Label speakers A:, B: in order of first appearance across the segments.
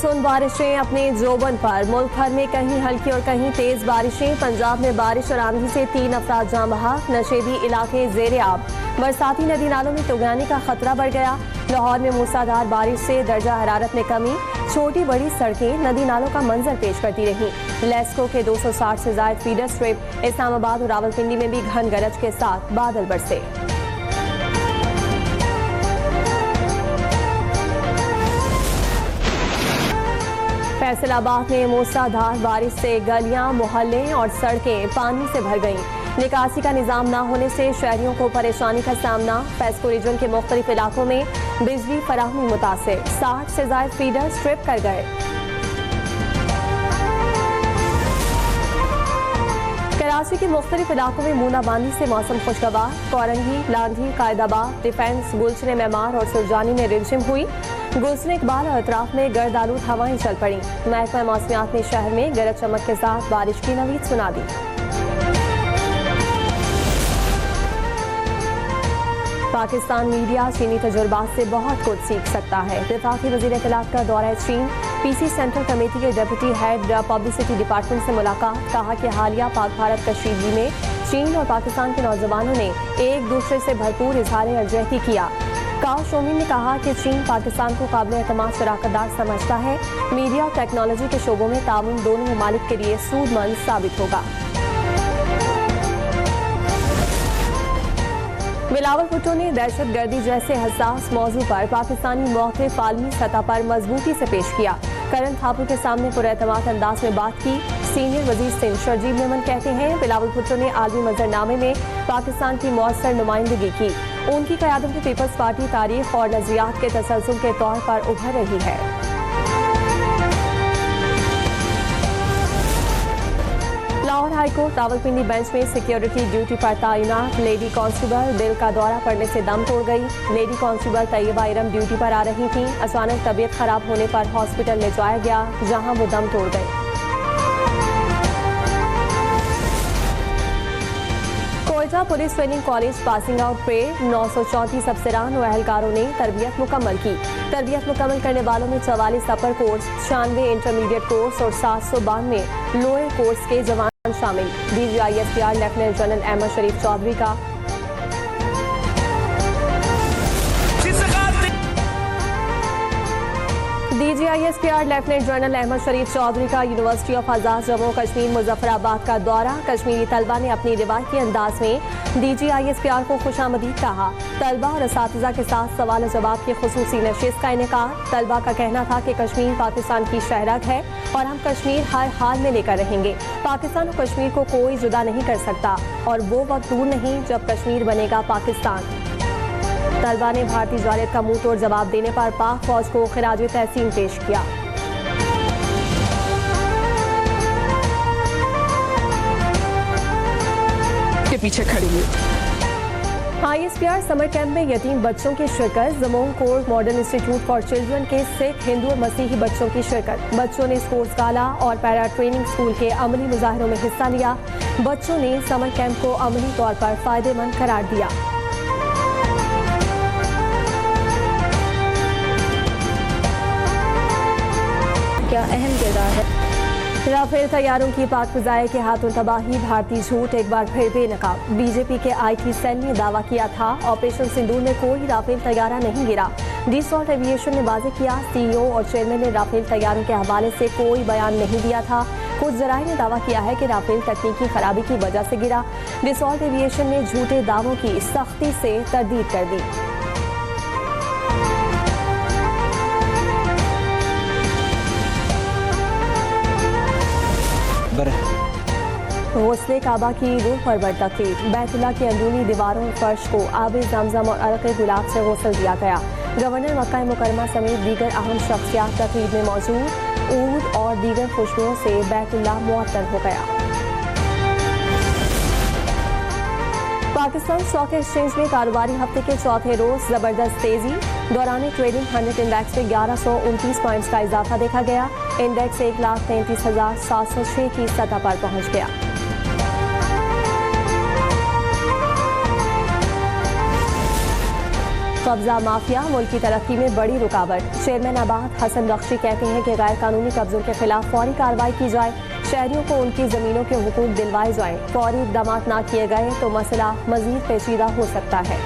A: Monsoon बारिशें अपने जोबन पर। मुल्क भर में कहीं हल्की और कहीं तेज बारिशें। पंजाब में बारिश और आंधी से 3 अफराद जान बहक। नशेबी इलाके जेर आब। बरसाती नदी नालों में तुगयानी का खतरा बढ़ गया। लाहौर में मूसलाधार बारिश से दर्जा हरारत में कमी। छोटी बड़ी सड़कें नदी नालों का मंजर पेश करती रहीं। लेस्को के 260 से ज्यादा फीडर स्ट्रिप। इस्लामाबाद और रावलपिंडी में भी घन गरज के साथ बादल बरसे। फैसलाबाद में मूसलाधार बारिश से गलियां, मोहल्ले और सड़कें पानी से भर गईं। निकासी का निजाम न होने से शहरियों को परेशानी का सामना। पेस्को रीजन के मुख्तलिफ इलाकों में बिजली फराहमी मुतासिर। 60 से ज्यादा फीडर स्ट्रिप कर गए। कराची के मुख्तलिफ इलाकों में बूंदाबांदी से मौसम खुशगवार। कोरंगी, लांधी, कायदाबाद, डिफेंस, गुलशन मेमार और सुरजानी में रिमझिम हुई। गुलशन इकबाल और अतराफ में गर्द आलूद हवाएं चल पड़ी। महकमा मौसमियात ने शहर में गरज चमक के साथ बारिश की नवीद सुना दी। पाकिस्तान मीडिया चीनी तजुर्बात से बहुत कुछ सीख सकता है। वफाकी वज़ीर इत्तलात का दौरा चीन। पीसी सेंट्रल कमेटी के डिप्टी हेड पब्लिसिटी डिपार्टमेंट से मुलाकात। कहा कि हालिया पाक भारत कशीदगी में चीन और पाकिस्तान के नौजवानों ने एक दूसरे से भरपूर इजहार यकजहती किया। काओ शोमिन ने कहा कि चीन पाकिस्तान को काबिल एतमाद शराकतदार समझता है। मीडिया और टेक्नोलॉजी के शोबों में ताउन दोनों ममालिक के लिए सूदमंद साबित होगा। बिलावल भुट्टो ने दहशत गर्दी जैसे हसास मौजू पर पाकिस्तानी मौक़िफ़ आलमी सतह पर मजबूती से पेश किया। करण थापुर के सामने पुरएतमाद अंदाज में बात की। सीनियर वजीर सिंध शरजील मेमन कहते हैं बिलावल भुट्टो ने आलमी मंजरनामे में पाकिस्तान की मौसर नुमाइंदगी की। उनकी क़यादत में पीपल्स पार्टी तारीख और नज़रियात के तसलसल के तौर पर उभर रही है। लाहौर हाईकोर्ट रावलपिंडी बेंच में सिक्योरिटी ड्यूटी पर तैनात लेडी कांस्टेबल दिल का दौरा पड़ने से दम तोड़ गई। Lady constable Tayyaba Iram duty पर आ रही थीं। अचानक तबीयत खराब होने पर हॉस्पिटल ले जाया गया, जहां वो दम तोड़ गई। Quetta police training college passing out parade 934 अफसरान और अहलकारों ने तरबियत मुकम्मल की। तरबियत मुकम्मल करने वालों में 44 अपर कोर्स, 96 इंटरमीडिएट कोर्स और 792 लोअर कोर्स के जवान शामिल। DGISPR लेफ्टिनेंट जनरल अहमद शरीफ चौधरी का DGISPR लेफ्टिनेंट जनरल अहमद शरीफ चौधरी का यूनिवर्सिटी ऑफ आज़ाद जम्मू कश्मीर मुजफ्फराबाद का दौरा। कश्मीरी तलबा ने अपनी रिवायती अंदाज में DGISPR को खुशामदीद कहा। तलबा और असातिज़ा के साथ सवाल जवाब की खुसूसी नशिस्त का इनेकार। तलबा का कहना था कि कश्मीर पाकिस्तान की शहरग है और हम कश्मीर हर हाल में लेकर रहेंगे। पाकिस्तान और कश्मीर को कोई जुदा नहीं कर सकता और वो वक्त दूर नहीं जब कश्मीर बनेगा पाकिस्तान। तलबा ने भारतीय जालियत का मुंह तोड़ जवाब देने पर पाक फौज को खिराज तहसीन पेश किया।
B: के पीछे खड़ी हुई।
A: ISPR समर कैंप में यतीम बच्चों की शिरकत। जमोन कोर मॉडर्न इंस्टीट्यूट फॉर चिल्ड्रन के सिख, हिंदू और मसीही बच्चों की शिरकत। बच्चों ने स्पोर्ट्स गाला और पैरा ट्रेनिंग स्कूल के अमली मुजाहिरों में हिस्सा लिया। बच्चों ने समर कैंप को अमली तौर पर फायदेमंद करार दिया।
C: क्या अहम किरदार है।
A: राफेल तैयारों की पाक फिजाए के हाथों तबाही, भारतीय झूठ एक बार फिर बेनकाब। बीजेपी के IT सेल ने दावा किया था ऑपरेशन सिंदूर में कोई राफेल तैयारा नहीं गिरा। डीसॉल्ट एविएशन ने वाजे किया CEO और चेयरमैन ने राफेल तैयारों के हवाले से कोई बयान नहीं दिया था। कुछ जराए ने दावा किया है कि राफेल तकनीकी खराबी की वजह से गिरा। डीसॉल्ट एविएशन ने झूठे दावों की सख्ती से तरदीद कर दी। गौस्ले काबा की रूह पर तकरीब। बैतुल्लाह की अंदरूनी दीवारों और फर्श को आब जमजम और अरक़ गुलाब से गौसल दिया गया। गवर्नर मक्का मुकरमा समेत दीगर अहम शख्सियात तकरीब में मौजूद। ऊद और दीगर खुशबुओं से बैतुल्लाह मुअत्तर हो गया। पाकिस्तान स्टॉक एक्सचेंज में कारोबारी हफ्ते के चौथे रोज जबरदस्त तेजी। दौरान ट्रेडिंग 100 इंडेक्स में 1129 पॉइंट्स का इजाफा देखा गया। इंडेक्स 1,33,706 की सतह पर पहुंच गया। कब्जा माफिया मुल्क की तरक्की में बड़ी रुकावट। चेयरमैन आबाद हसन बख्शी कहते हैं कि गैर कानूनी कब्जों के खिलाफ फौरी कार्रवाई की जाए, शहरियों को उनकी जमीनों के हुकूक दिलवाए जाएं। फौरी इकदाम न किए गए तो मसला मजीद पेचीदा हो सकता है।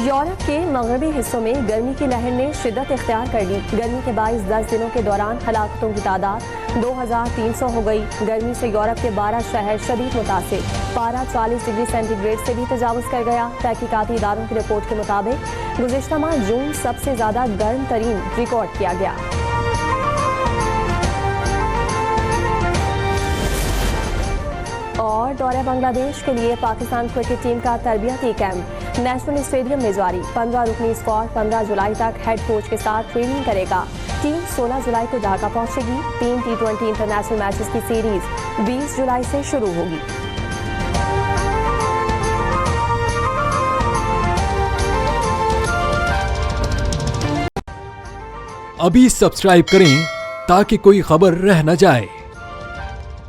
A: यूरोप के मगरबी हिस्सों में गर्मी की लहर ने शिद्दत इख्तियार कर ली। गर्मी के बाईस 10 दिनों के दौरान हलाकतों की तादाद 2300 हो गई। गर्मी से यूरोप के 12 शहर शदीद मुतासिर। पारा 40 डिग्री सेंटीग्रेड से भी तजावुज कर गया। तहकीकाती इदारों की रिपोर्ट के मुताबिक गुज़िश्ता माह जून सबसे ज्यादा गर्म तरीन रिकॉर्ड किया गया। और दौरे बांग्लादेश के लिए पाकिस्तान क्रिकेट टीम का तरबियती कैंप नेशनल स्टेडियम में जारी। 15 रुकनी स्क्वाड 15 जुलाई तक हेड कोच के साथ ट्रेनिंग करेगा। टीम 16 जुलाई को ढाका पहुंचेगी। 3 T20 इंटरनेशनल मैचेस की सीरीज 20 जुलाई से शुरू होगी।
D: अभी सब्सक्राइब करें ताकि कोई खबर रह न जाए।